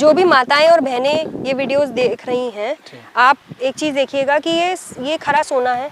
जो भी माताएं और बहनें ये वीडियोस देख रही हैं, आप एक चीज देखिएगा कि ये खरा सोना है,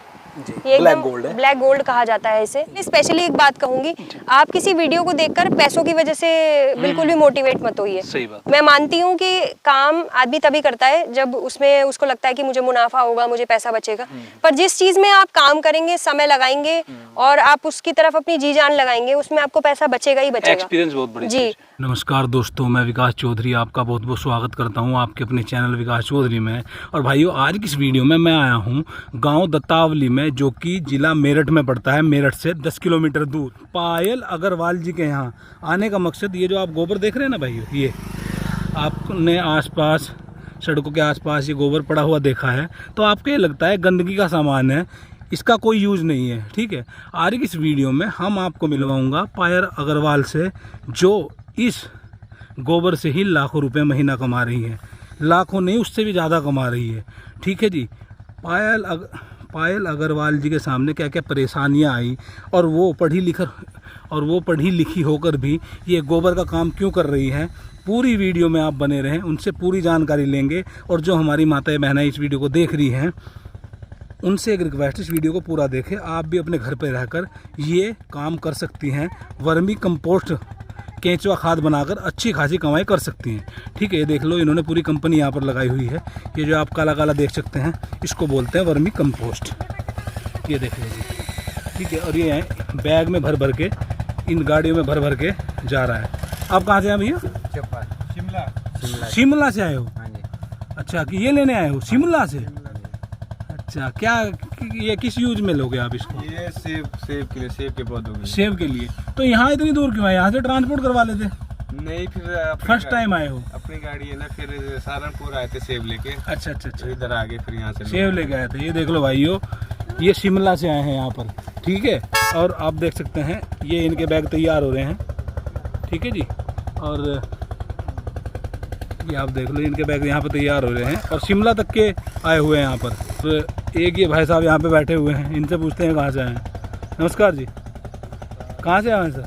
ये एकदम ब्लैक गोल्ड कहा जाता है इसे। स्पेशली एक बात कहूंगी, आप किसी वीडियो को देखकर पैसों की वजह से बिल्कुल भी मोटिवेट मत होइए। सही बात। मैं मानती हूँ कि काम आदमी तभी करता है जब उसमें उसको लगता है कि मुझे मुनाफा होगा, मुझे पैसा बचेगा। पर जिस चीज में आप काम करेंगे, समय लगाएंगे और आप उसकी तरफ अपनी जी जान लगाएंगे, उसमें आपको पैसा बचेगा ही बचेगा। एक्सपीरियंस बहुत बड़ी जी। नमस्कार दोस्तों, मैं विकास चौधरी आपका बहुत बहुत स्वागत करता हूं आपके अपने चैनल विकास चौधरी में। और भाइयों, आज की इस वीडियो में मैं आया हूं गांव दत्तावली में, जो कि जिला मेरठ में पड़ता है। मेरठ से 10 किलोमीटर दूर पायल अग्रवाल जी के यहाँ आने का मकसद, ये जो आप गोबर देख रहे हैं ना भाइयों, ये आपने आसपास सड़कों के आसपास ये गोबर पड़ा हुआ देखा है तो आपको ये लगता है गंदगी का सामान है, इसका कोई यूज़ नहीं है। ठीक है, आज की इस वीडियो में हम आपको मिलवाऊंगा पायल अग्रवाल से, जो इस गोबर से ही लाखों रुपए महीना कमा रही है। लाखों नहीं, उससे भी ज़्यादा कमा रही है। ठीक है जी। पायल अग्रवाल जी के सामने क्या क्या परेशानियां आई और वो पढ़ी लिखी होकर भी ये गोबर का काम क्यों कर रही है, पूरी वीडियो में आप बने रहें, उनसे पूरी जानकारी लेंगे। और जो हमारी माताएं बहनें इस वीडियो को देख रही हैं, उनसे एक रिक्वेस्ट, इस वीडियो को पूरा देखें। आप भी अपने घर पर रहकर ये काम कर सकती हैं। वर्मी कंपोस्ट केंचुआ खाद बनाकर अच्छी खासी कमाई कर सकती हैं। ठीक है, ये देख लो, इन्होंने पूरी कंपनी यहाँ पर लगाई हुई है। ये जो आप काला काला देख सकते हैं, इसको बोलते हैं वर्मी कंपोस्ट। ये देख लीजिए। ठीक है, और ये है बैग में भर भर के, इन गाड़ियों में भर भर के जा रहा है। आप कहाँ से आए भैया? शिमला से आए हो? अच्छा, कि ये लेने आए हो शिमला से? अच्छा, क्या ये किस यूज में लोगे आप इसको? ये सेब के लिए, सेब के पौधों के लिए। सेब के लिए। तो यहाँ इतनी दूर क्यों आए? यहाँ से ट्रांसपोर्ट करवा लेते। नहीं, फिर फर्स्ट टाइम आए हो? अपनी गाड़ी है ना, फिर सहारनपुर आए थे सेब लेके। अच्छा अच्छा अच्छा, इधर आ गए, फिर यहाँ से सेब लेके आए थे। ये देख लो भाइयों, ये शिमला से आए हैं यहाँ पर। ठीक है, और आप देख सकते हैं ये इनके बैग तैयार हो रहे हैं। ठीक है जी, और ये आप देख लो, इनके बैग यहाँ पर तैयार हो रहे हैं और शिमला तक के आए हुए हैं यहाँ पर। तो एक ये भाई साहब यहाँ पे बैठे हुए हैं, इनसे पूछते हैं कहाँ से आए हैं। नमस्कार जी, कहाँ से आए हैं सर?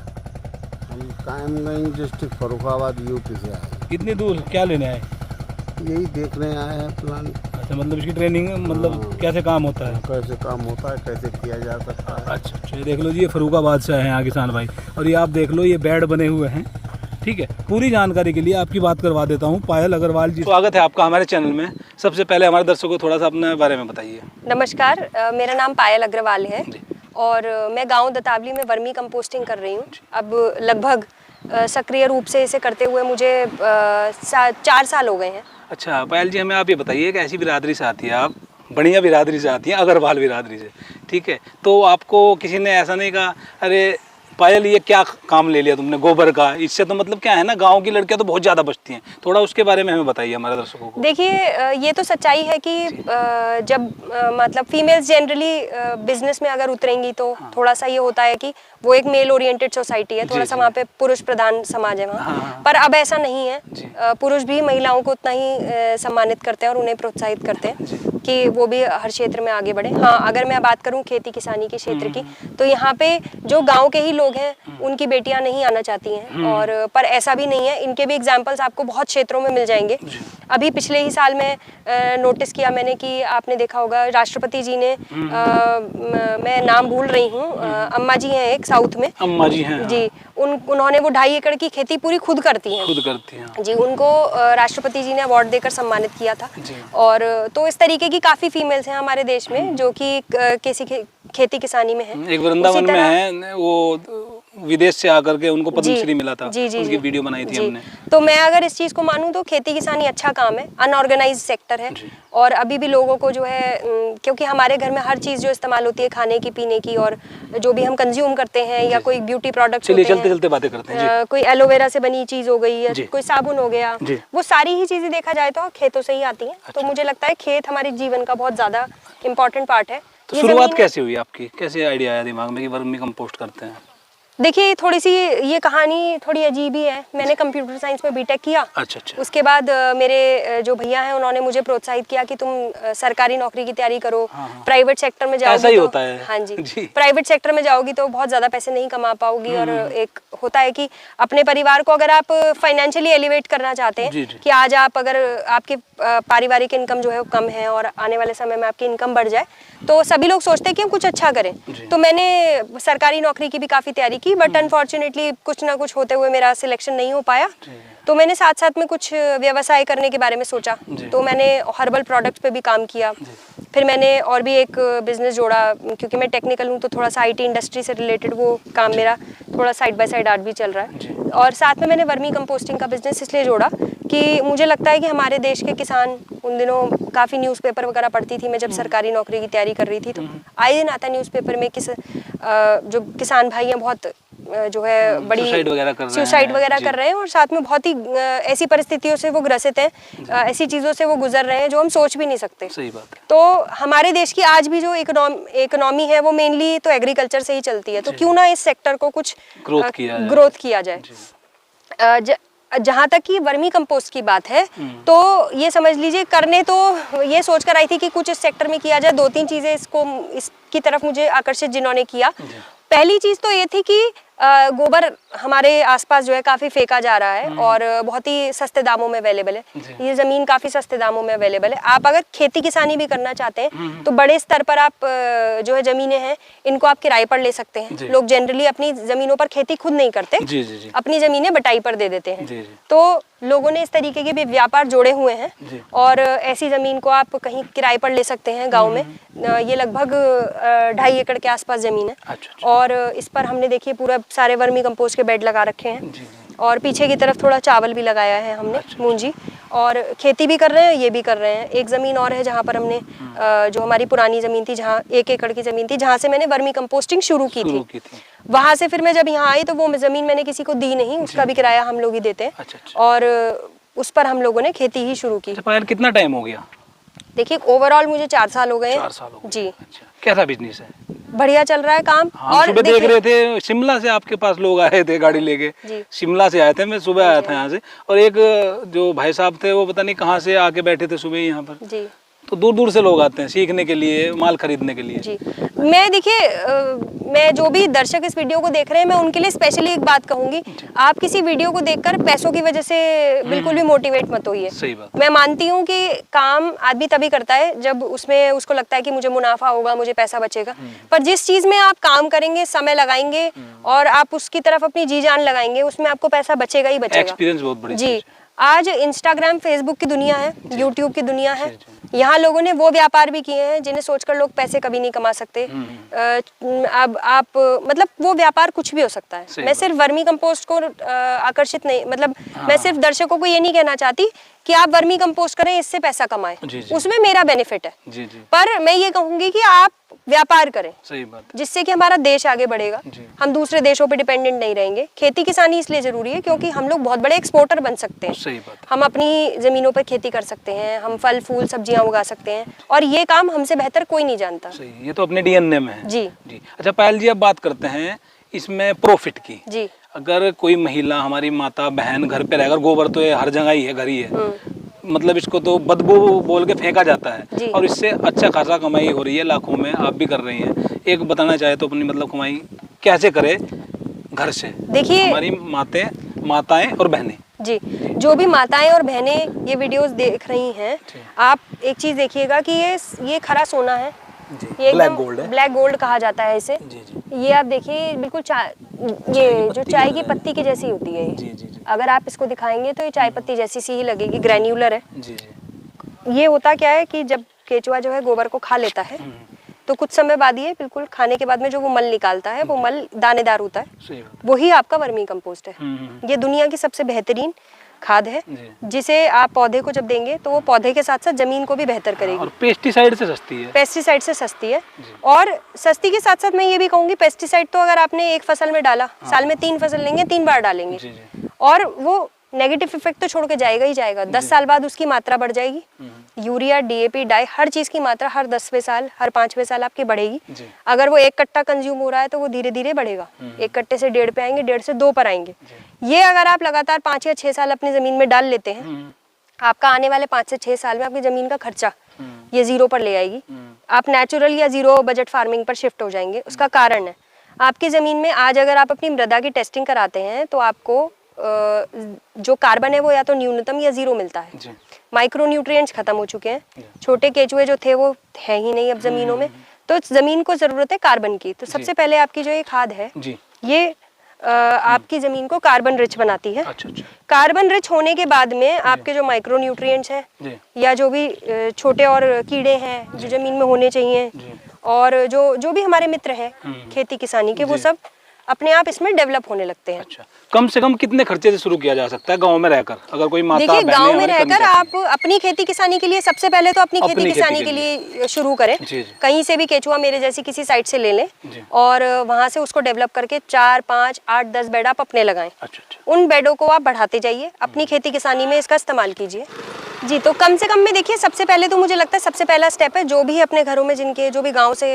हम कायमगंज डिस्ट्रिक्ट फर्रुखाबाद यूपी से आए। कितनी दूर क्या लेने आए? यही देखने आए हैं प्लान। अच्छा, मतलब इसकी ट्रेनिंग, मतलब कैसे काम होता है? कैसे काम होता है, कैसे किया जा सकता है। अच्छा अच्छा, ये देख लो जी, ये फर्रुखाबाद से आए हैं यहाँ किसान भाई। और ये आप देख लो, ये बेड बने हुए हैं। ठीक है, पूरी जानकारी के लिए आपकी बात करवा देता हूँ पायल अग्रवाल जी। स्वागत है आपका हमारे चैनल में। सबसे पहले हमारे दर्शकों को थोड़ा सा अपने बारे में बताइए। नमस्कार, मेरा नाम पायल अग्रवाल है और मैं गांव दत्तावली में वर्मी कंपोस्टिंग कर रही हूँ। अब लगभग सक्रिय रूप से इसे करते हुए मुझे 4 साल हो गए हैं। अच्छा पायल जी, हमें आप ये बताइए कि ऐसी बिरादरी से आती है आप, बढ़िया बिरादरी से आती हैं, अग्रवाल बिरादरी से। ठीक है, तो आपको किसी ने ऐसा नहीं कहा अरे पायल ये क्या काम ले लिया तुमने गोबर का? इससे तो मतलब क्या है ना, गांव की लड़कियां तो बहुत ज़्यादा बचती हैं। थोड़ा उसके बारे में हमें बताइए हमारे दर्शकों को। देखिए, ये तो सच्चाई है कि जब मतलब फीमेल्स जनरली बिजनेस में अगर उतरेंगी तो थोड़ा सा ये होता है कि वो एक मेल ओरिएंटेड सोसाइटी है, थोड़ा सा वहाँ पे पुरुष प्रधान समाज है वहाँ। पर अब ऐसा नहीं है, पुरुष भी महिलाओं को उतना ही सम्मानित करते हैं और उन्हें प्रोत्साहित करते हैं कि वो भी हर क्षेत्र में आगे बढ़े। हाँ, अगर मैं बात करूँ खेती किसानी के क्षेत्र की, तो यहाँ पे जो गाँव के ही लोग हैं उनकी बेटियां नहीं आना चाहती हैं। और पर ऐसा भी नहीं है, इनके भी एग्जाम्पल्स आपको बहुत क्षेत्रों में मिल जाएंगे। अभी पिछले ही साल में नोटिस किया मैंने कि आपने देखा होगा, राष्ट्रपति जी ने मैं नाम भूल रही हूँ, अम्मा जी हैं एक साउथ में, अम्मा जी हैं जी, उन्होंने वो 2.5 एकड़ की खेती पूरी खुद करती हैं जी। उनको राष्ट्रपति जी ने अवार्ड देकर सम्मानित किया था। और तो इस तरीके की काफी फीमेल्स हैं हमारे देश में जो कि किसी खेती किसानी में है। एक वृंदावन में है, वो विदेश से आकर के उनको पद्मश्री मिला था। जी, जी, उनकी वीडियो बनाई थी हमने। तो मैं अगर इस चीज को मानूं तो खेती किसानी अच्छा काम है, अनऑर्गेनाइज सेक्टर है। और अभी भी लोगों को जो है, क्योंकि हमारे घर में हर चीज जो इस्तेमाल होती है खाने की पीने की, और जो भी हम कंज्यूम करते हैं या कोई ब्यूटी प्रोडक्ट, चलिए चलते चलते बातें करते हैं। कोई एलोवेरा से बनी चीज हो गई है, कोई साबुन हो गया, वो सारी ही चीजें देखा जाए तो खेतों से ही आती है। तो मुझे लगता है खेत हमारे जीवन का बहुत ज्यादा इम्पोर्टेंट पार्ट है। तो शुरुआत कैसे हुई आपकी? कैसे आइडिया आया दिमाग में कि वर्मी कंपोस्ट करते हैं? देखिए थोड़ी सी ये कहानी थोड़ी अजीब ही है। मैंने कंप्यूटर साइंस में बीटेक किया। अच्छा अच्छा। उसके बाद मेरे जो भैया हैं उन्होंने मुझे प्रोत्साहित किया कि तुम सरकारी नौकरी की तैयारी करो। प्राइवेट सेक्टर में जाओगी ऐसा ही तो होता है। हाँ जी, जी। प्राइवेट सेक्टर में जाओगी तो बहुत ज़्यादा पैसे नहीं कमा पाओगी। और एक होता है कि अपने परिवार को अगर आप फाइनेंशियली एलिवेट करना चाहते जी, हैं जी। कि आज आप अगर आपके पारिवारिक इनकम जो है वो कम है और आने वाले समय में आपकी इनकम बढ़ जाए, तो सभी लोग सोचते हैं कि हम कुछ अच्छा करें। तो मैंने सरकारी नौकरी की भी काफ़ी तैयारी की, बट अनफॉर्चुनेटली कुछ ना कुछ होते हुए मेरा सिलेक्शन नहीं हो पाया। तो मैंने साथ साथ में कुछ व्यवसाय करने के बारे में सोचा। तो मैंने हर्बल प्रोडक्ट्स पे भी काम किया। फिर मैंने और भी एक बिजनेस जोड़ा, क्योंकि मैं टेक्निकल हूँ तो थोड़ा सा आईटी इंडस्ट्री से रिलेटेड वो काम मेरा थोड़ा साइड बाय साइड आर्ट भी चल रहा है। और साथ में मैंने वर्मी कंपोस्टिंग का बिजनेस इसलिए जोड़ा कि मुझे लगता है कि हमारे देश के किसान, उन दिनों काफ़ी न्यूज़पेपर वगैरह पढ़ती थी मैं जब सरकारी नौकरी की तैयारी कर रही थी, तो आए दिन आता न्यूज़पेपर में जो किसान भाई हैं बहुत जो है बड़ी सुसाइड वगैरह कर रहे हैं और साथ में बहुत ही ऐसी परिस्थितियों से वो ग्रसित हैं, ऐसी चीज़ों से वो गुजर रहे हैं जो हम सोच भी नहीं सकते। सही बात है। तो हमारे देश की आज भी जो इकोनॉमी है वो मेनली तो एग्रीकल्चर से ही चलती है। तो क्यों ना इस सेक्टर को कुछ ग्रोथ किया जाए। जहाँ तक कि वर्मी कंपोस्ट की बात है, तो ये समझ लीजिए करने तो ये सोचकर आई थी कि कुछ इस सेक्टर में किया जाए। 2-3 चीज़ें इसकी तरफ मुझे आकर्षित जिन्होंने किया। पहली चीज़ तो ये थी कि गोबर हमारे आसपास जो है काफ़ी फेंका जा रहा है और बहुत ही सस्ते दामों में अवेलेबल है। ये ज़मीन काफ़ी सस्ते दामों में अवेलेबल है। आप अगर खेती किसानी भी करना चाहते हैं तो बड़े स्तर पर आप जो है ज़मीनें हैं इनको आप किराए पर ले सकते हैं। लोग जनरली अपनी ज़मीनों पर खेती खुद नहीं करते, अपनी ज़मीनें बटाई पर दे देते हैं। तो लोगों ने इस तरीके के भी व्यापार जोड़े हुए हैं और ऐसी ज़मीन को आप कहीं किराए पर ले सकते हैं गाँव में। ये लगभग 2.5 एकड़ के आसपास ज़मीन है और इस पर हमने देखिए पूरा सारे वर्मी कंपोस्ट के बेड लगा रखे हैं और पीछे की तरफ थोड़ा चावल भी लगाया है हमने, मूंजी, और खेती भी कर रहे हैं, ये भी कर रहे हैं। एक ज़मीन और है जहाँ पर हमने जो हमारी पुरानी ज़मीन थी, जहाँ 1 एकड़ की ज़मीन थी, जहाँ से मैंने वर्मी कंपोस्टिंग शुरू की थी। वहाँ से फिर मैं जब यहाँ आई तो वो ज़मीन मैंने किसी को दी नहीं, उसका भी किराया हम लोग ही देते हैं और उस पर हम लोगों ने खेती ही शुरू की। कितना टाइम हो गया? देखिए ओवरऑल मुझे 4 साल हो गए। 4 साल हो गए। जी। अच्छा। कैसा बिजनेस है? बढ़िया चल रहा है काम। और सुबह देख रहे थे शिमला से आपके पास लोग आए थे गाड़ी लेके, शिमला से आए थे, मैं सुबह आया था यहाँ से, और एक जो भाई साहब थे वो पता नहीं कहाँ से आके बैठे थे सुबह यहाँ पर। जी। तो दूर दूर से लोग आते हैं सीखने के लिए, माल खरीदने के लिए। जी। मैं देखिए मैं जो भी दर्शक इस वीडियो को देख रहे हैं मैं उनके लिए स्पेशली एक बात कहूंगी, आप किसी वीडियो को देखकर पैसों की वजह से बिल्कुल भी मोटिवेट मत होइए। सही बात। मैं मानती हूँ कि काम आदमी तभी करता है जब उसमें उसको लगता है कि मुझे मुनाफा होगा, मुझे पैसा बचेगा। पर जिस चीज में आप काम करेंगे, समय लगाएंगे और आप उसकी तरफ अपनी जी जान लगाएंगे, उसमें आपको पैसा बचेगा ही बचेगा। एक्सपीरियंस बहुत बड़ी जी। आज इंस्टाग्राम, फेसबुक की दुनिया है, यूट्यूब की दुनिया है। यहाँ लोगों ने वो व्यापार भी किए हैं जिन्हें सोचकर लोग पैसे कभी नहीं कमा सकते। अब आप मतलब वो व्यापार कुछ भी हो सकता है। मैं सिर्फ वर्मी कंपोस्ट को आकर्षित नहीं, मतलब मैं सिर्फ दर्शकों को ये नहीं कहना चाहती कि आप वर्मी कंपोस्ट करें इससे पैसा कमाएं, उसमें मेरा बेनिफिट है। पर मैं ये कहूंगी कि आप व्यापार करें। सही बात। जिससे कि हमारा देश आगे बढ़ेगा, हम दूसरे देशों पे डिपेंडेंट नहीं रहेंगे। खेती किसानी इसलिए जरूरी है क्योंकि हम लोग बहुत बड़े एक्सपोर्टर बन सकते हैं। सही बात। हम अपनी जमीनों पर खेती कर सकते हैं, हम फल फूल सब्जियां उगा सकते हैं और ये काम हमसे बेहतर कोई नहीं जानता। सही, ये तो अपने डीएनए में है। जी जी। अच्छा पायल जी, अब बात करते हैं इसमें प्रॉफिट की। जी। अगर कोई महिला, हमारी माता बहन घर पे रहकर, गोबर तो ये हर जगह ही है, घर ही है, मतलब इसको तो बदबू बोल के फेंका जाता है और इससे अच्छा खासा कमाई हो रही है, लाखों में आप भी कर रही हैं। एक बताना चाहे तो अपनी मतलब कमाई कैसे करे घर से? देखिए हमारी माताएं और बहनें। जी, जो भी माताएं और बहनें ये वीडियोस देख रही हैं, आप एक चीज देखिएगा कि ये खरा सोना है, ये एकदम ब्लैक गोल्ड कहा जाता है इसे। ये आप देखिए बिल्कुल ये जो चाय की पत्ती की जैसी होती है ये। अगर आप इसको दिखाएंगे तो ये चाय पत्ती जैसी सी ही लगेगी, ग्रैन्युलर है। ये होता क्या है कि जब केचुआ जो है गोबर को खा लेता है तो कुछ समय बाद ये बिल्कुल खाने के बाद में जो वो मल निकालता है वो मल दानेदार होता है, वही आपका वर्मी कंपोस्ट है। ये दुनिया की सबसे बेहतरीन खाद है जिसे आप पौधे को जब देंगे तो वो पौधे के साथ साथ जमीन को भी बेहतर करेगी। और पेस्टिसाइड से सस्ती है। पेस्टिसाइड से सस्ती है और सस्ती के साथ साथ मैं ये भी कहूँगी पेस्टिसाइड तो अगर आपने एक फसल में डाला, साल में 3 फसल लेंगे, 3 बार डालेंगे और वो नेगेटिव इफेक्ट तो छोड़ के जाएगा ही जाएगा। 10 साल बाद उसकी मात्रा बढ़ जाएगी। यूरिया, डीएपी, डाई, हर चीज की मात्रा हर 10वें साल, हर 5वें साल आपकी बढ़ेगी। अगर वो 1 कट्टा कंज्यूम हो रहा है तो वो धीरे धीरे बढ़ेगा। 1 कट्टे से 1.5 पे आएंगे, 1.5 से 2 पर आएंगे। ये अगर आप लगातार 5 या 6 साल अपनी जमीन में डाल लेते हैं, आपका आने वाले 5 से 6 साल में आपकी जमीन का खर्चा ये 0 पर ले आएगी। आप नेचुरल या 0 बजट फार्मिंग पर शिफ्ट हो जाएंगे। उसका कारण है, आपकी जमीन में आज अगर आप अपनी मृदा की टेस्टिंग कराते हैं तो आपको जो कार्बन है वो या तो न्यूनतम या 0 मिलता है। माइक्रो न्यूट्रिएंट्स खत्म हो चुके हैं। छोटे केचुए जो थे वो है ही नहीं अब जमीनों में। तो जमीन को जरूरत है कार्बन की। तो सबसे पहले आपकी जो ये खाद है ये आपकी जमीन को कार्बन रिच बनाती है। कार्बन रिच होने के बाद में आपके जो माइक्रो न्यूट्रिएंट्स हैं या जो भी छोटे और कीड़े हैं जो जमीन में होने चाहिए और जो भी हमारे मित्र हैं खेती किसानी के, वो सब अपने आप इसमें डेवलप होने लगते हैं। अच्छा, कम से कम कितने खर्चे से शुरू किया जा सकता है गांव में रहकर? अगर कोई माता देखिए, गांव में रहकर आप अपनी खेती किसानी के लिए सबसे पहले तो अपनी खेती किसानी के लिए शुरू करें। कहीं से भी केचुआ मेरे जैसी किसी साइट से ले लें और वहां से उसको डेवलप करके 4, 5, 8, 10 बेड आप अपने लगाएं। उन बेडों को आप बढ़ाते जाइए, अपनी खेती किसानी में इसका इस्तेमाल कीजिए। जी, तो कम से कम में देखिए, सबसे पहले तो मुझे लगता है सबसे पहला स्टेप है जो भी अपने घरों में जिनके जो भी गाँव से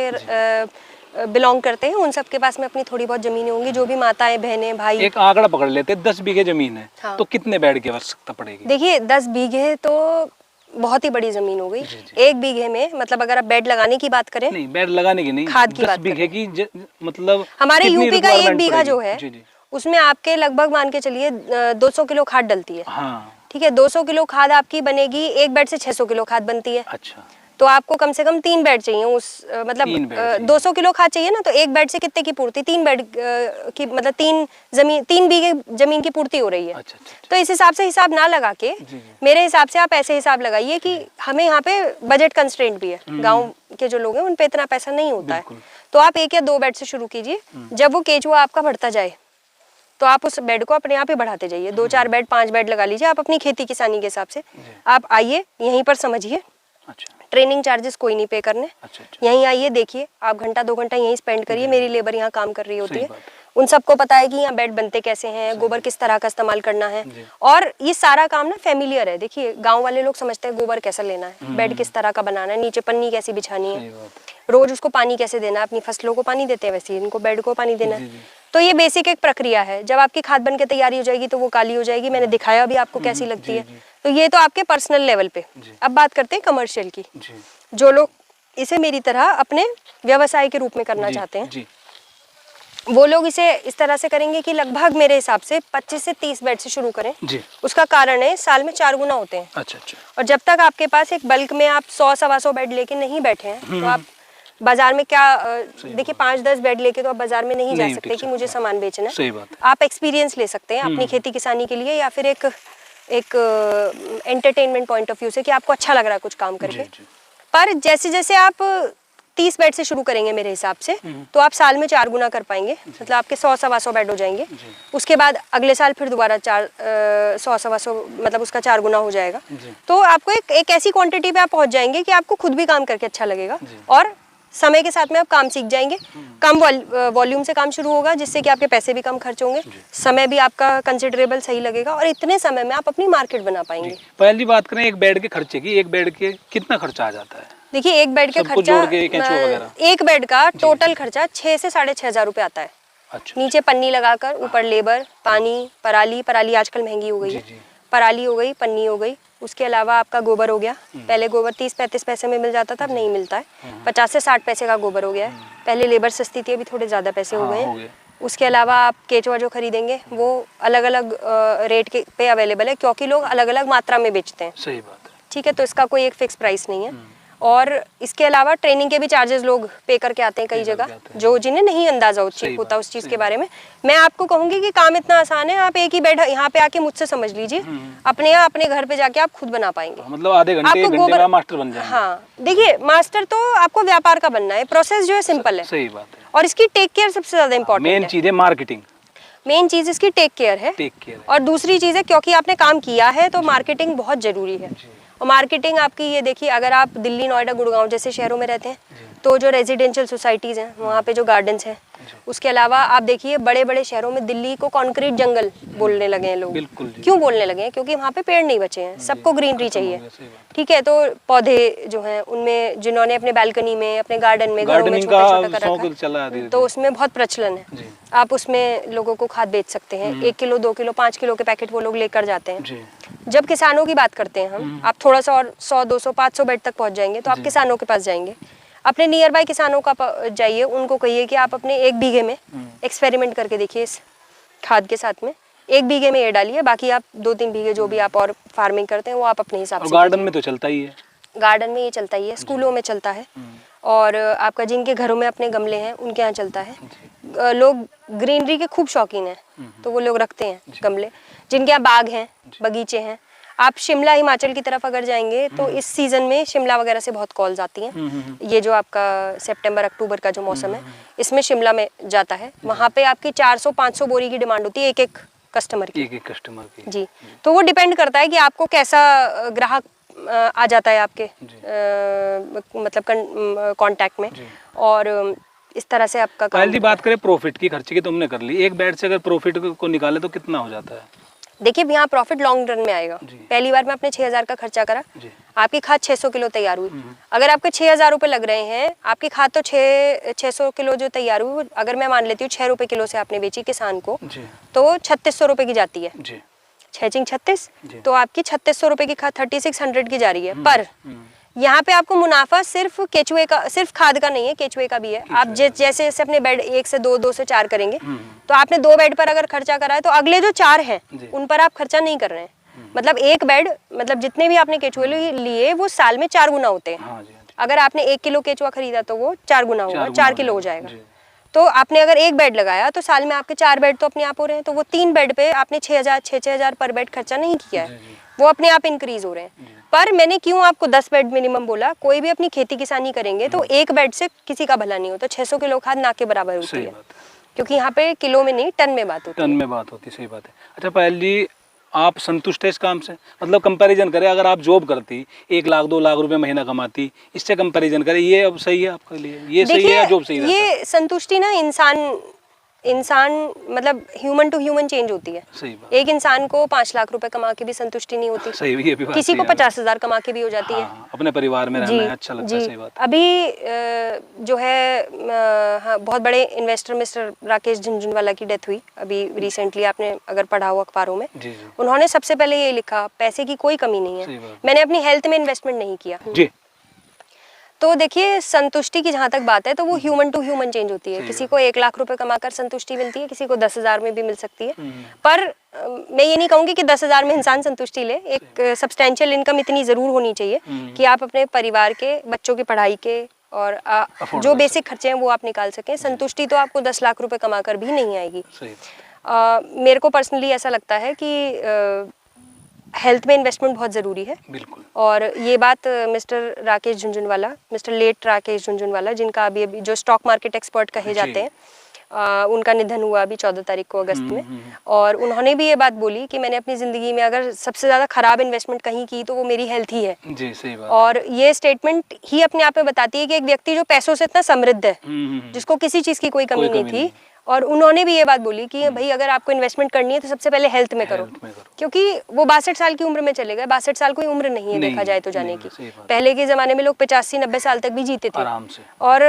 बिलोंग करते हैं उन सब के पास में अपनी थोड़ी बहुत जमीनें होंगी। जो भी माताएं, बहनें, भाई, एक आंकड़ा पकड़ लेते हैं 10 बीघे जमीन है। हाँ। तो कितने बेड की आवश्यकता पड़ेगी? देखिए, 10 बीघे तो बहुत ही बड़ी जमीन हो गई। 1 बीघे में मतलब अगर आप बेड लगाने की बात करें, नहीं बेड लगाने की नहीं, खाद की 10 बीघे की मतलब हमारे यूपी का 1 बीघा जो है उसमें आपके लगभग मान के चलिए 200 किलो खाद डलती है। ठीक है, 200 किलो खाद आपकी बनेगी, 1 बेड से 600 किलो खाद बनती है। अच्छा, तो आपको कम से कम 3 बेड चाहिए उस मतलब 200 किलो खाद चाहिए ना, तो 1 बेड से कितने की पूर्ति? 3 बेड की मतलब 3 बीघे जमीन की पूर्ति हो रही है। अच्छा। तो इस हिसाब से हिसाब ना लगा के मेरे हिसाब से आप ऐसे हिसाब लगाइए कि हमें यहाँ पे बजट कंस्ट्रेंट भी है। गाँव के जो लोग हैं उन पे इतना पैसा नहीं होता है, तो आप 1 या 2 बेड से शुरू कीजिए। जब वो केचुआ आपका बढ़ता जाए तो आप उस बेड को अपने आप ही बढ़ाते जाइए। 2, 4 बेड, 5 बेड लगा लीजिए आप अपनी खेती किसानी के हिसाब से। आप आइए यहीं पर समझिए। ट्रेनिंग चार्जेस कोई नहीं पे करने। यहीं आइए, देखिए, आप घंटा 2 घंटा यहीं स्पेंड करिए। मेरी लेबर यहाँ काम कर रही होती है, उन सबको पता है कि यहाँ बेड बनते कैसे हैं, गोबर किस तरह का इस्तेमाल करना है, और ये सारा काम ना फैमिलियर है। देखिए, गांव वाले लोग समझते हैं गोबर कैसे लेना है, बेड किस तरह का बनाना है, नीचे पन्नी कैसी बिछानी है, रोज उसको पानी कैसे देना है। अपनी फसलों को पानी देते हैं वैसे ही इनको बेड को पानी देना है। तो ये बेसिक एक प्रक्रिया है। जब आपकी खाद बन के तैयारी हो जाएगी तो वो काली हो जाएगी। मैंने दिखाया भी आपको कैसी लगती है। तो ये तो आपके पर्सनल लेवल पे। अब बात करते हैं कमर्शियल की। जो लोग इसे मेरी तरह अपने व्यवसाय के रूप में करना चाहते हैं, वो लोग इसे इस तरह से करेंगे कि लगभग मेरे हिसाब से 25 से 30 बेड से शुरू करें। उसका कारण है साल में 4 गुना होते हैं। अच्छा। और जब तक आपके पास एक बल्क में आप 100-125 बेड लेके नहीं बैठे हैं तो आप बाजार में क्या देखिए 5-10 बेड लेके तो आप बाजार में नहीं जा सकते कि मुझे सामान बेचना है। सही बात है। आप एक्सपीरियंस ले सकते हैं अपनी खेती किसानी के लिए, या फिर एक एंटरटेनमेंट पॉइंट ऑफ व्यू से कि आपको अच्छा लग रहा है कुछ काम करके। पर जैसे जैसे आप 30 बेड से शुरू करेंगे मेरे हिसाब से, तो आप साल में 4 गुना कर पाएंगे। मतलब आपके 100-125 बेड हो जाएंगे। उसके बाद अगले साल फिर दोबारा 100-125 मतलब उसका 4 गुना हो जाएगा। तो आपको एक ऐसी क्वांटिटी पे आप पहुंच जाएंगे कि आपको खुद भी काम करके अच्छा लगेगा, और समय के साथ में आप काम सीख जाएंगे। कम वॉल्यूम से काम शुरू होगा, जिससे कि आपके पैसे भी कम खर्च होंगे, समय भी आपका कंसिडरेबल सही लगेगा, और इतने समय में आप अपनी मार्केट बना पाएंगे। पहली बात करें एक बेड के खर्चे की, एक बेड के कितना खर्चा आ जाता है? देखिए, एक बेड के खर्चा, एक बेड का टोटल खर्चा 6 से 6,500 रुपए आता है। अच्छा। नीचे पन्नी लगाकर, ऊपर लेबर, पानी, पराली आजकल महंगी हो गई है, पराली हो गई, पन्नी हो गई। उसके अलावा आपका गोबर हो गया। पहले गोबर 30-35 पैसे में मिल जाता था, अब नहीं मिलता है। 50 से 60 पैसे का गोबर हो गया है। पहले लेबर सस्ती थी, अभी थोड़े ज्यादा पैसे हो गए हैं। उसके अलावा आप केचुआ जो खरीदेंगे वो अलग अलग रेट के पे अवेलेबल है, क्योंकि लोग अलग अलग मात्रा में बेचते हैं। सही बात है। ठीक है, तो इसका कोई एक फिक्स प्राइस नहीं है। और इसके अलावा ट्रेनिंग के भी चार्जेस लोग पे करके आते हैं कई जगह, जो जिन्हें नहीं अंदाजा होता उस चीज के बारे में। मैं आपको कहूंगी कि काम इतना आसान है, आप एक ही बेड यहाँ पे आके मुझसे समझ लीजिए, अपने घर पे जाके आप खुद बना पाएंगे। मतलब आधे घंटे, 1 घंटे में मास्टर बन जाएंगे। हाँ, देखिए, मास्टर तो आपको व्यापार का बनना है, प्रोसेस जो है सिंपल है। सही बात है। और इसकी टेक केयर सबसे ज्यादा इंपॉर्टेंट है। मेन चीज है मार्केटिंग। मेन चीज इसकी टेक केयर है। और दूसरी चीज है, क्योंकि आपने काम किया है तो मार्केटिंग बहुत जरूरी है। और मार्केटिंग आपकी, ये देखिए, अगर आप दिल्ली, नोएडा, गुड़गांव जैसे शहरों में रहते हैं तो जो रेजिडेंशियल सोसाइटीज़ हैं वहाँ पे जो गार्डन्स हैं, उसके अलावा आप देखिए बड़े बड़े शहरों में दिल्ली को कंक्रीट जंगल बोलने लगे हैं लोग। बिल्कुल जी। क्यों बोलने लगे हैं? क्योंकि वहाँ पे पेड़ नहीं बचे हैं, सबको ग्रीनरी चाहिए। सही बात। ठीक है, तो पौधे जो हैं उनमें जिन्होंने अपने बालकनी में, अपने गार्डन में, घरों में गार्डनिंग छोटा छोटा का कर रखा शौक चला है है, धीरे तो उसमें बहुत प्रचलन है। जी। आप उसमें लोगों को खाद बेच सकते हैं। 1 किलो 2 किलो 5 किलो के पैकेट वो लोग लेकर जाते हैं। जी। जब किसानों की बात करते हैं हम, आप थोड़ा सा और 100 200 500 बेड तक पहुंच जाएंगे तो आप किसानों के पास जाएंगे, अपने नियर बाय किसानों का जाइए, उनको कहिए कि आप अपने 1 बीघे में एक्सपेरिमेंट करके देखिए इस खाद के साथ में। 1 बीघे में ये डालिए, बाकी आप 2-3 बीघे जो भी आप और फार्मिंग करते हैं वो आप अपने हिसाब और से गार्डन में तो चलता ही है। गार्डन में ये चलता ही है, स्कूलों में चलता है, और आपका जिनके घरों में अपने गमले हैं उनके यहाँ चलता है। लोग ग्रीनरी के खूब शौकीन हैं तो वो लोग रखते हैं गमले। जिनके यहाँ बाग हैं, बगीचे हैं, आप शिमला हिमाचल की तरफ अगर जाएंगे तो इस सीजन में शिमला वगैरह से बहुत कॉल्स आती हैं। ये जो आपका सितंबर अक्टूबर का जो मौसम है, इसमें शिमला में जाता है। वहाँ पे आपकी 400-500 बोरी की डिमांड होती है एक कस्टमर की। एक कस्टमर की। जी, तो वो डिपेंड करता है कि आपको कैसा ग्राहक आ जाता है आपके मतलब कांटेक्ट में, और इस तरह से आपका काम। पहली बात करें प्रॉफिट की, खर्चे की तो हमने कर ली। एक बेड से अगर प्रॉफिट को निकाले तो कितना हो जाता है? देखिए यहाँ प्रॉफिट लॉन्ग रन में आएगा। पहली बार में आपने 6,000 का खर्चा करा, आपकी खाद 600 किलो तैयार हुई। अगर आपके 6,000 रुपये लग रहे हैं, आपकी खाद तो 600 किलो जो तैयार हुई, अगर मैं मान लेती हूँ 6 रुपये किलो से आपने बेची किसान को, तो 3600 रुपये की जाती है। 6×36 तो आपकी 3600 रुपये की खाद 3600 की जा रही है। पर यहाँ पे आपको मुनाफा सिर्फ केचुए का, सिर्फ खाद का नहीं है, केचुए का भी है। आप जैसे जैसे अपने बेड 1 से 2, 2 से 4 करेंगे, तो आपने 2 बेड पर अगर खर्चा करा है तो अगले जो 4 हैं उन पर आप खर्चा नहीं कर रहे हैं। मतलब 1 बेड, मतलब जितने भी आपने केचुए लिए वो साल में 4 गुना होते हैं। अगर आपने 1 किलो केचुआ खरीदा तो वो 4 गुना होगा, 4 किलो हो जाएगा। तो आपने अगर 1 बेड लगाया तो साल में आपके 4 बेड तो अपने आप हो रहे हैं। तो वो 3 बेड पे आपने 6,000 पर बेड खर्चा नहीं किया है, वो अपने आप इंक्रीज हो रहे हैं। पर मैंने क्यों आपको 10 बेड मिनिमम बोला? कोई भी अपनी खेती किसानी करेंगे तो 1 बेड से किसी का भला नहीं होता। 600 किलो खाद ना के बराबर होती है, क्योंकि यहाँ पे किलो में नहीं टन में बात होती है। टन में बात होती, सही बात है। अच्छा पायल जी, आप संतुष्ट है इस काम से? मतलब कंपैरिजन करें, अगर आप जॉब करती 1 लाख 2 लाख रुपए महीना कमाती, इससे कंपैरिजन करें, ये अब सही है आपके लिए? ये सही है या जॉब सही है? ये संतुष्टि ना इंसान मतलब ह्यूमन टू ह्यूमन चेंज होती है। सही बात। एक इंसान को 5 लाख रुपए कमा के भी संतुष्टि नहीं होती, सही, ये भी बात किसी को सही है। 50,000 कमा के भी हो जाती है। अपने परिवार में रहना है, अच्छा लगता है, सही बात। अभी जो है हाँ, बहुत बड़े इन्वेस्टर मिस्टर राकेश झुनझुनवाला की डेथ हुई अभी रिसेंटली, आपने अगर पढ़ा हो अखबारों में। उन्होंने सबसे पहले ये लिखा, पैसे की कोई कमी नहीं है, मैंने अपनी हेल्थ में इन्वेस्टमेंट नहीं किया जी। तो देखिए संतुष्टि की जहाँ तक बात है तो वो ह्यूमन टू ह्यूमन चेंज होती है। किसी को 1 लाख रुपए कमाकर संतुष्टि मिलती है, किसी को 10,000 में भी मिल सकती है। पर मैं ये नहीं कहूँगी कि 10,000 में इंसान संतुष्टि ले। एक सब्सटेंशियल इनकम इतनी ज़रूर होनी चाहिए कि आप अपने परिवार के बच्चों की पढ़ाई के और जो बेसिक खर्चे हैं वो आप निकाल सकें। संतुष्टि तो आपको 10 लाख रुपए कमाकर भी नहीं आएगी। मेरे को पर्सनली ऐसा लगता है कि हेल्थ में इन्वेस्टमेंट बहुत ज़रूरी है। बिल्कुल। और ये बात mister Rakesh Jhunjhunwala, mister late Rakesh Jhunjhunwala, जिनका अभी जो स्टॉक मार्केट एक्सपर्ट कहे जाते हैं, उनका निधन हुआ अभी 14 तारीख को अगस्त में। और उन्होंने भी ये बात बोली कि मैंने अपनी ज़िंदगी में अगर सबसे ज़्यादा ख़राब इन्वेस्टमेंट कहीं की तो वो मेरी हेल्थ ही है। जी, सही बात। और ये स्टेटमेंट ही अपने आप में बताती है कि एक व्यक्ति जो पैसों से इतना समृद्ध है, जिसको किसी चीज़ की कोई कमी नहीं थी, और उन्होंने भी ये बात बोली कि भाई अगर आपको इन्वेस्टमेंट करनी है तो सबसे पहले हेल्थ में करो, क्योंकि वो 62 साल की उम्र में चले गए। 62 साल कोई उम्र नहीं है देखा जाए तो जाने की। पहले के ज़माने में लोग 85-90 साल तक भी जीते थे आराम से, और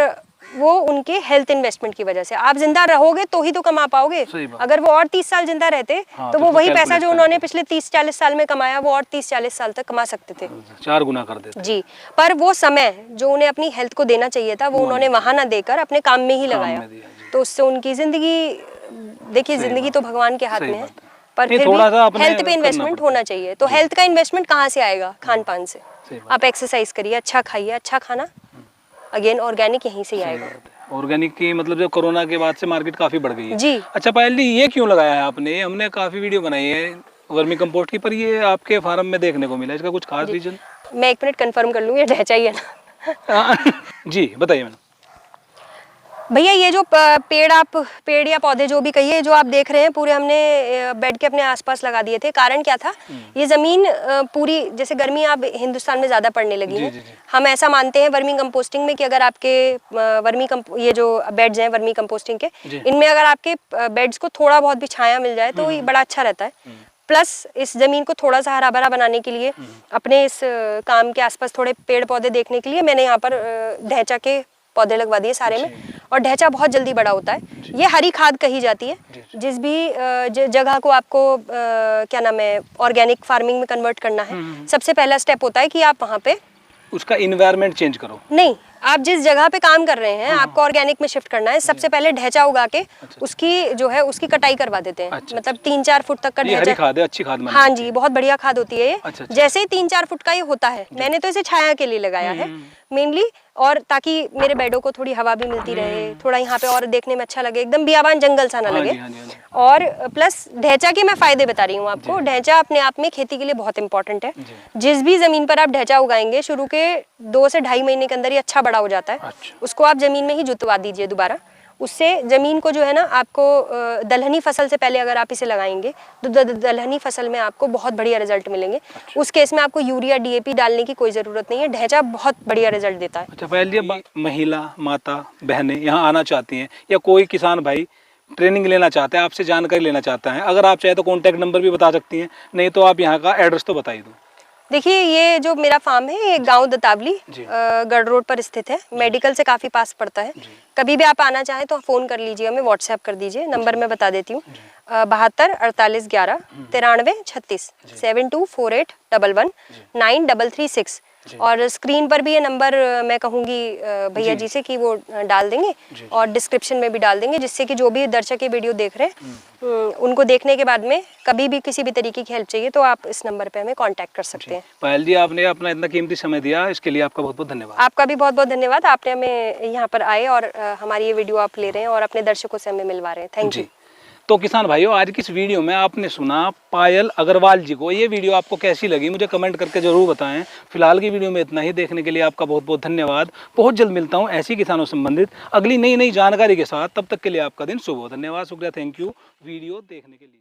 वो उनके हेल्थ इन्वेस्टमेंट की वजह से। आप जिंदा रहोगे तो ही तो कमा पाओगे। अगर वो और 30 साल जिंदा रहते तो वो वही पैसा जो उन्होंने पिछले 30-40 साल में कमाया वो और 30-40 साल तक कमा सकते थे, 4 गुना कर देते जी। पर वो समय जो उन्हें अपनी हेल्थ को देना चाहिए था वो उन्होंने वहां ना देकर अपने काम में ही लगाया, तो उससे उनकी जिंदगी, देखिए जिंदगी तो भगवान के हाथ में है, पर फिर भी हेल्थ पे इन्वेस्टमेंट होना चाहिए। तो हेल्थ का इन्वेस्टमेंट कहाँ से आएगा? खान पान से। आप एक्सरसाइज करिए, अच्छा खाइए, अच्छा खाना, अगेन ऑर्गेनिक यहीं से ही आएगा। ऑर्गेनिक की मतलब जो कोरोना के बाद से मार्केट काफी बढ़ गई है जी। अच्छा पायल जी, ये क्यों लगाया है आपने? हमने काफी वीडियो बनाई है वर्मी कंपोस्ट की, पर ये आपके फार्म में देखने को मिला, इसका कुछ खास रीजन? मैं 1 मिनट कंफर्म कर लूँ, ये ढह चाहिए ना। जी बताइए मैडम। भैया ये जो पेड़ या पौधे जो भी कहिए, जो आप देख रहे हैं, पूरे हमने बेड के अपने आसपास लगा दिए थे। कारण क्या था, ये जमीन पूरी, जैसे गर्मी अब हिंदुस्तान में ज्यादा पड़ने लगी है, हम ऐसा मानते हैं वर्मी कंपोस्टिंग में कि अगर आपके ये जो बेड्स हैं वर्मी कंपोस्टिंग के, इनमें अगर आपके बेड्स को थोड़ा बहुत भी छाया मिल जाए तो ये बड़ा अच्छा रहता है। प्लस इस जमीन को थोड़ा सा हरा भरा बनाने के लिए, अपने इस काम के आसपास थोड़े पेड़ पौधे देखने के लिए मैंने यहाँ पर ढैंचा के पौधे लगवा दिए सारे में। और ढैंचा बहुत जल्दी बड़ा होता है। ये हरी खाद कही जाती है। जिस भी जगह को आपको क्या नाम है ऑर्गेनिक फार्मिंग में कन्वर्ट करना है, सबसे पहला स्टेप होता है कि आप वहाँ पे उसका इन्वायरमेंट चेंज करो। नहीं, आप जिस जगह पे काम कर रहे हैं, आपको ऑर्गेनिक में शिफ्ट करना है, सबसे पहले ढैंचा उगा के उसकी जो है उसकी कटाई करवा देते हैं। मतलब 3-4 फुट तक का ये हरी ढैंचा। खाद है, अच्छी खाद मानी हाँ जाती जी, बहुत बढ़िया खाद होती है ये। अच्छा। जैसे ही 3-4 फुट का ये होता है, मैंने तो इसे छाया के लिए लगाया है मेनली, और ताकि मेरे बेडों को थोड़ी हवा भी मिलती रहे, थोड़ा यहाँ पे और देखने में अच्छा लगे, एकदम बियाबान जंगल सा ना लगे। और प्लस ढैंचा के मैं फायदे बता रही हूँ आपको। ढैंचा अपने आप में खेती के लिए बहुत इंपॉर्टेंट है। जिस भी जमीन पर आप ढैंचा उगाएंगे, शुरू के 2 से 2.5 महीने के अंदर ये अच्छा बड़ा हो जाता है। उसको आप जमीन में ही जुतवा दीजिए दोबारा। उससे जमीन को जो है ना, आपको दलहनी फसल से पहले अगर आप इसे लगाएंगे तो दलहनी फसल में आपको बहुत बढ़िया रिजल्ट मिलेंगे। उस केस में आपको यूरिया डीएपी डालने की कोई ज़रूरत नहीं है। ढैंचा बहुत बढ़िया रिजल्ट देता है। अच्छा, पहले महिला माता बहनें यहाँ आना चाहती हैं, या कोई किसान भाई ट्रेनिंग लेना चाहता है, आपसे जानकारी लेना चाहता है, अगर आप चाहे तो कॉन्टैक्ट नंबर भी बता सकती हैं, नहीं तो आप यहाँ का एड्रेस तो बता ही दो। देखिए, ये जो मेरा फार्म है, ये गांव दतावली गढ़ रोड पर स्थित है। मेडिकल से काफ़ी पास पड़ता है। कभी भी आप आना चाहें तो फ़ोन कर लीजिए, हमें व्हाट्सएप कर दीजिए। नंबर मैं बता देती हूँ, 72 48 11 93 36 724811 9336। और स्क्रीन पर भी ये नंबर मैं कहूँगी भैया जी से कि वो डाल देंगे, और डिस्क्रिप्शन में भी डाल देंगे, जिससे कि जो भी दर्शक ये वीडियो देख रहे हैं उनको देखने के बाद में कभी भी किसी भी तरीके की हेल्प चाहिए तो आप इस नंबर पे हमें कांटेक्ट कर सकते हैं। पायल जी, आपने अपना इतना कीमती समय दिया, इसके लिए आपका बहुत बहुत धन्यवाद। आपका भी बहुत बहुत धन्यवाद। आपने हमें यहाँ पर आए और हमारी ये वीडियो आप ले रहे हैं और अपने दर्शकों से हमें मिलवा रहे हैं। Thank you. तो किसान भाइयों, आज की इस वीडियो में आपने सुना पायल अग्रवाल जी को। ये वीडियो आपको कैसी लगी मुझे कमेंट करके जरूर बताएं। फिलहाल की वीडियो में इतना ही। देखने के लिए आपका बहुत बहुत धन्यवाद। बहुत जल्द मिलता हूं ऐसी किसानों से संबंधित अगली नई जानकारी के साथ। तब तक के लिए आपका दिन शुभ हो। धन्यवाद, शुक्रिया, थैंक यू वीडियो देखने के लिए।